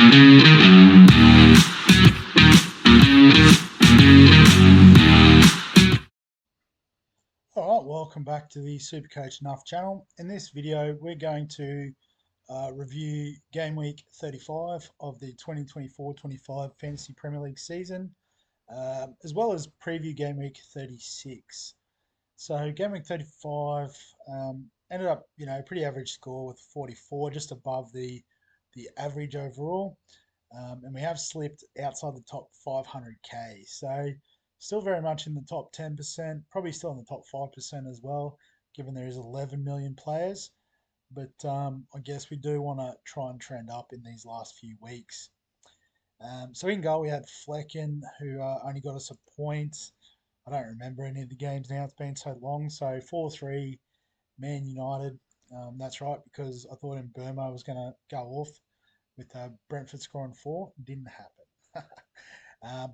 Alright, welcome back to the Supercoach Nuff channel. In this video, we're going to review Game Week 35 of the 2024-25 Fantasy Premier League season, as well as preview Game Week 36. So Game Week 35 ended up, pretty average score with 44, just above the average overall. And we have slipped outside the top 500k. So still very much in the top 10%, probably still in the top 5% as well, given there is 11 million players. But I guess we do want to try and trend up in these last few weeks. So in goal, we had Flecken, who only got us a point. I don't remember any of the games now, it's been so long. So 4-3, Man United. That's right, because I thought in Burma was going to go off with Brentford scoring 4. Didn't happen.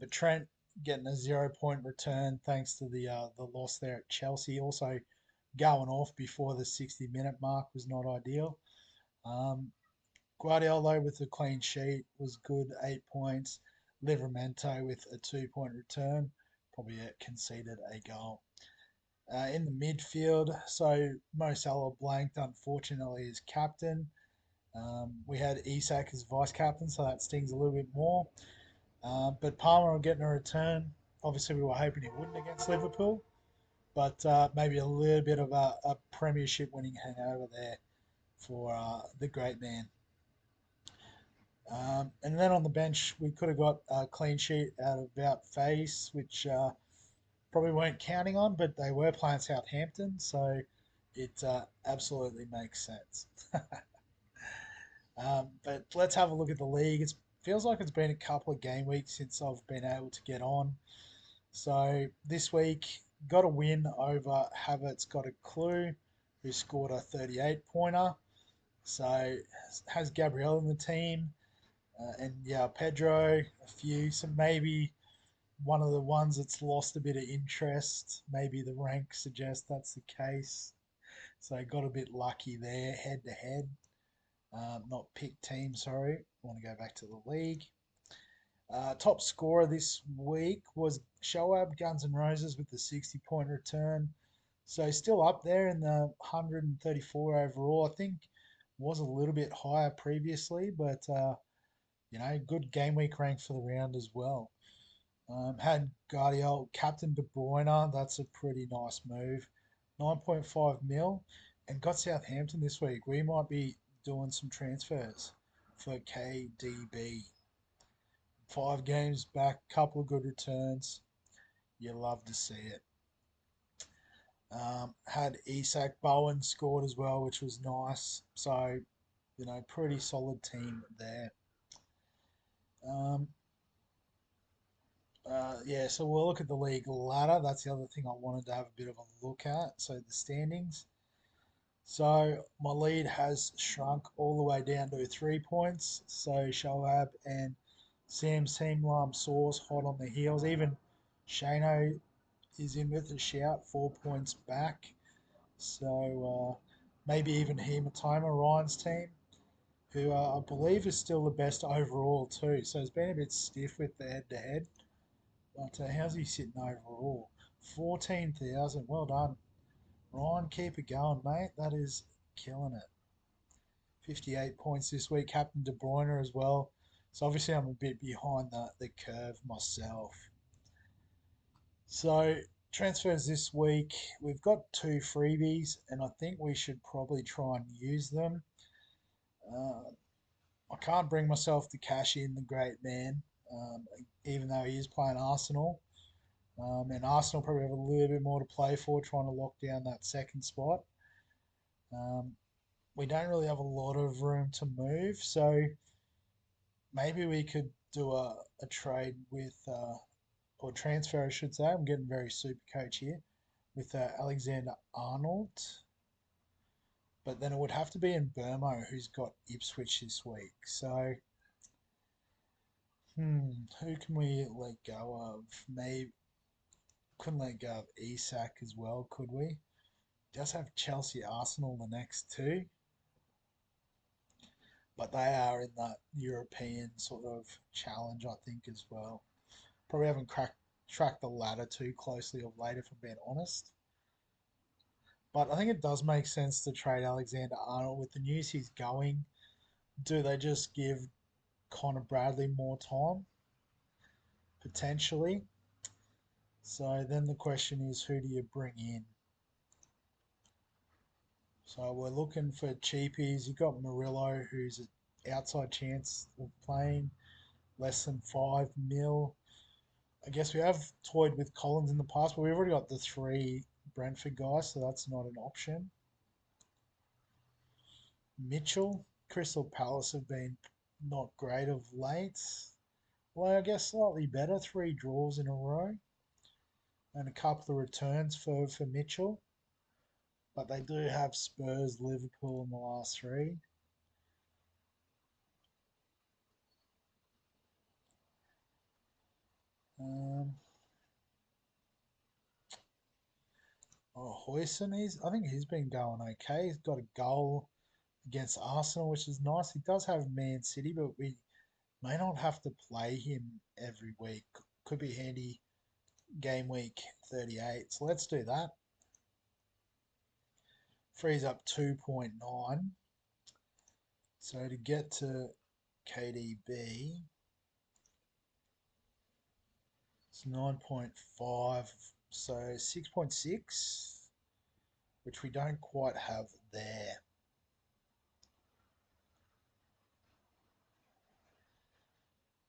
But Trent getting a 0-point return thanks to the loss there at Chelsea. Also going off before the 60-minute mark was not ideal. Guardiola with a clean sheet was good, 8 points. Livramento with a 2-point return, probably conceded a goal. In the midfield, so Mo Salah blanked, unfortunately, as captain. We had Isak as vice captain, so that stings a little bit more. But Palmer getting a return. Obviously, we were hoping he wouldn't against Liverpool, but maybe a little bit of a premiership winning hangover there for the great man. And then on the bench, we could have got a clean sheet out of Wout Face, which probably weren't counting on, but they were playing Southampton, so it absolutely makes sense. But let's have a look at the league. It feels like it's been a couple of game weeks since I've been able to get on. So this week, got a win over Havertz Got a Clue, who scored a 38-pointer. So has Gabriel in the team, and yeah, Pedro, a few. So maybe one of the ones that's lost a bit of interest. Maybe the rank suggests that's the case. So got a bit lucky there, head to head. Not pick team, sorry. I want to go back to the league. Top scorer this week was Shoaib Guns N' Roses with the 60-point return. So still up there in the 134 overall. I think was a little bit higher previously, but good game week rank for the round as well. Had Guardiola, Captain De Bruyne. That's a pretty nice move. 9.5 mil. And got Southampton this week. We might be doing some transfers for KDB. 5 games back, couple of good returns. You love to see it. Had Isak Bowen scored as well, which was nice. So, pretty solid team there. So we'll look at the league ladder. That's the other thing I wanted to have a bit of a look at. So the standings. So my lead has shrunk all the way down to 3 points. So Shoaib and Sam Seamlam Source hot on the heels. Even Shano is in with a shout, 4 points back. So maybe even Hematoma, Ryan's team, who I believe is still the best overall too. So it's been a bit stiff with the head-to-head. But how's he sitting overall? 14,000. Well done. Ryan, keep it going, mate. That is killing it. 58 points this week. Captain De Bruyne as well. So obviously I'm a bit behind the curve myself. So transfers this week. We've got 2 freebies, and I think we should probably try and use them. I can't bring myself to cash in the great man, even though he is playing Arsenal. And Arsenal probably have a little bit more to play for, trying to lock down that second spot. We don't really have a lot of room to move, so maybe we could do a trade with, or transfer, I should say. I'm getting very super coach here with Alexander Arnold. But then it would have to be in Burma, who's got Ipswich this week. So, who can we let go of? Maybe couldn't let go of Isak as well, could we? Does have Chelsea, Arsenal the next 2. but they are in that European sort of challenge, I think, as well. Probably haven't tracked the ladder too closely of late, if I'm being honest. But I think it does make sense to trade Alexander Arnold with the news he's going. Do they just give Connor Bradley more time? Potentially. So then the question is, who do you bring in? So we're looking for cheapies. You've got Murillo, who's an outside chance of playing less than 5 mil. I guess we have toyed with Collins in the past, but we've already got the three Brentford guys, so that's not an option. Mitchell, Crystal Palace have been not great of late. Well, I guess slightly better. 3 draws in a row and a couple of returns for Mitchell. But they do have Spurs, Liverpool in the last three. Um, Hoyson, I think he's been going okay. He's got a goal against Arsenal, which is nice. He does have Man City, but we may not have to play him every week. Could be handy game week 38. So let's do that. Frees up 2.9. So to get to KDB, it's 9.5. So 6.6, which we don't quite have there.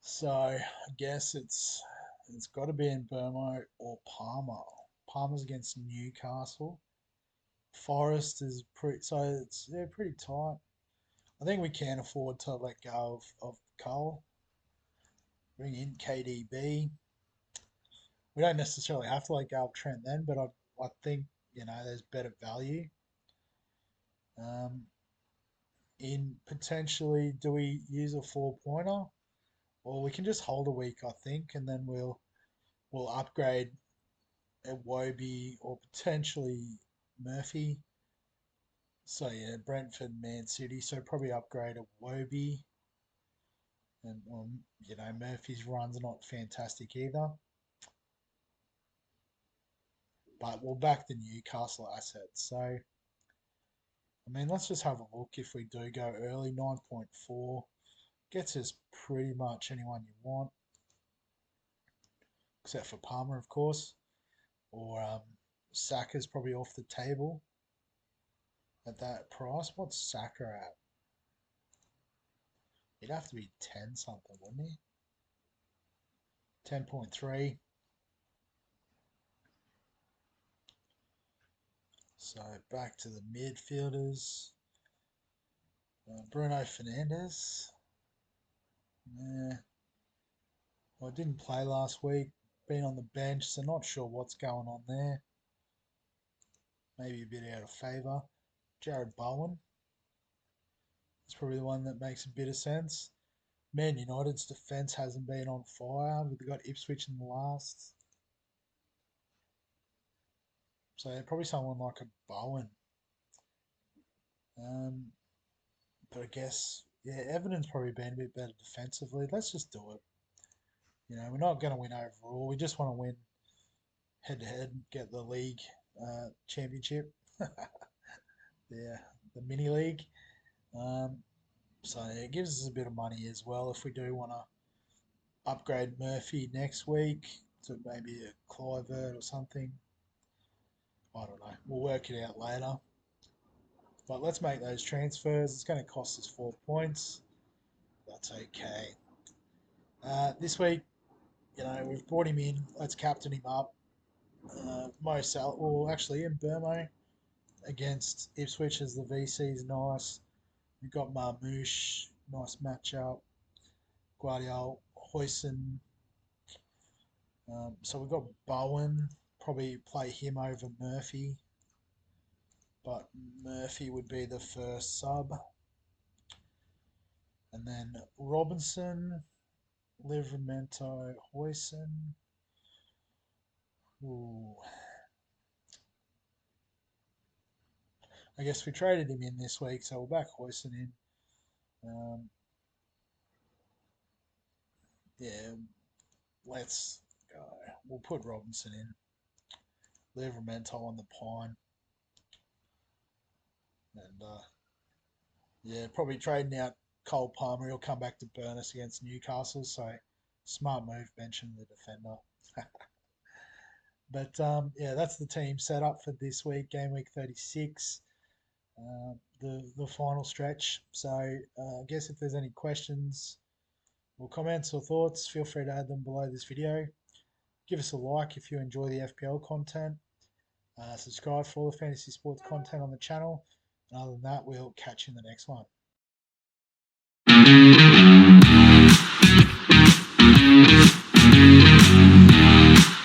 So I guess it's got to be in Burmo or Palmer. Palmer's against Newcastle. Forest is pretty, so it's pretty tight. I think we can afford to let go of Cole. Bring in KDB. We don't necessarily have to let go of Trent then, but I think there's better value. In potentially, do we use a 4 pointer, or we can just hold a week, I think, and then we'll upgrade a Wobie or potentially Murphy. So yeah, Brentford, Man City. So probably upgrade a Wobie, and Murphy's runs are not fantastic either. But we'll back the Newcastle assets. So I mean, let's just have a look. If we do go early, 9.4 gets us pretty much anyone you want, except for Palmer, of course, or Saka's probably off the table at that price. What's Saka at? He'd have to be 10 something, wouldn't he? 10.3. So back to the midfielders. Bruno Fernandes. Yeah. Well, I didn't play last week. Been on the bench, so not sure what's going on there. Maybe a bit out of favour. Jared Bowen. It's probably the one that makes a bit of sense. Man United's defence hasn't been on fire. We've got Ipswich in the last. So probably someone like a Bowen. Um, but I guess, yeah, Everton's probably been a bit better defensively. Let's just do it. We're not going to win overall. We just want to win head to head, get the league championship. Yeah, the mini league. Um, so it gives us a bit of money as well if we do want to upgrade Murphy next week to maybe a Clivert or something. I don't know. We'll work it out later. But let's make those transfers. It's going to cost us 4 points. That's okay. This week, we've brought him in. Let's captain him up. Mo Salah, well, actually, in Burmo against Ipswich as the VC is nice. We've got Marmouche, nice matchup. Guardiola, Hoyson. So we've got Bowen, probably play him over Murphy, but Murphy would be the first sub. And then Robinson, Livramento, Hoyson. Ooh. I guess we traded him in this week, so we'll back Hoyson in. Um, yeah, let's go. We'll put Robinson in. Livramento on the pine. And yeah, probably trading out Cole Palmer. He'll come back to burn us against Newcastle. So smart move benching the defender. But yeah, that's the team set up for this week, game week 36, the final stretch. So I guess if there's any questions or comments or thoughts, feel free to add them below this video. Give us a like if you enjoy the FPL content. Subscribe for all the fantasy sports content on the channel. And other than that, we'll catch you in the next one.